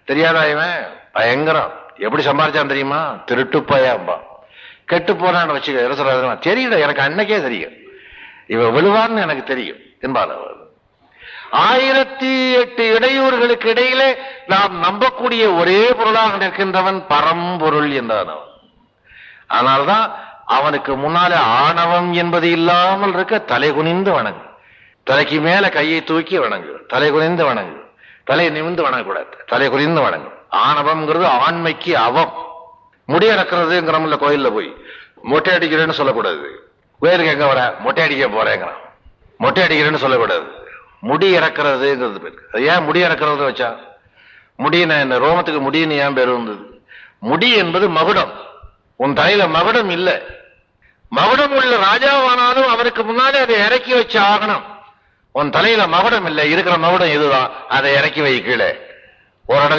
தெரியாதா இவன் பயங்கரம். எப்படி சம்பாதிச்சான் தெரியுமா? திருட்டு பையன்பா. கெட்டு போனான்னு வச்சுக்க யசோதரா, தெரியல எனக்கு அன்னைக்கே தெரியும் இவன் விழுவான்னு எனக்கு தெரியும் என்பார் அவர். 1008 இடையூறுகளுக்கு இடையிலே நாம் நம்பக்கூடிய ஒரே பொருளாக நிற்கின்றவன் பரம்பொருள் என்றான் அவன். அதனால்தான் அவனுக்கு முன்னாலே ஆணவம் என்பது இல்லாமல் இருக்க தலை குனிந்து வணங்கு. தலைக்கு மேல கையை தூக்கி வணங்கு, தலை குனிந்து வணங்கு, தலையை நிமிந்து வணங்கக்கூடாது, தலை குனிந்து வணங்கு. ஆணவம்ங்கிறது ஆண்மைக்கு அவம். முடி இறக்குறதுங்கிறோம்ல, கோயில்ல போய் மொட்டை அடிக்கிறேன்னு சொல்லக்கூடாது. கோயிலுக்கு எங்க வர? மொட்டை அடிக்க போறேங்கிறான். மொட்டை அடிக்கிறேன்னு சொல்லக்கூடாது, முடி இறக்குறதுங்கிறது பேரு. அது ஏன் முடி இறக்குறது வச்சா? முடின்னு ரோமத்துக்கு முடின்னு ஏன் பேரு வந்தது? முடி என்பது மகுடம். உன் தலையில மகுடம் இல்ல. மகுடம் உள்ள ராஜாவானாலும் அவருக்கு முன்னாலே அதை இறக்கி வச்சு ஆகணும். உன் தலையில மகுடம் இல்லை, இருக்கிற மகுடம் இதுதான், அதை இறக்கி வை கீழே. ஒரு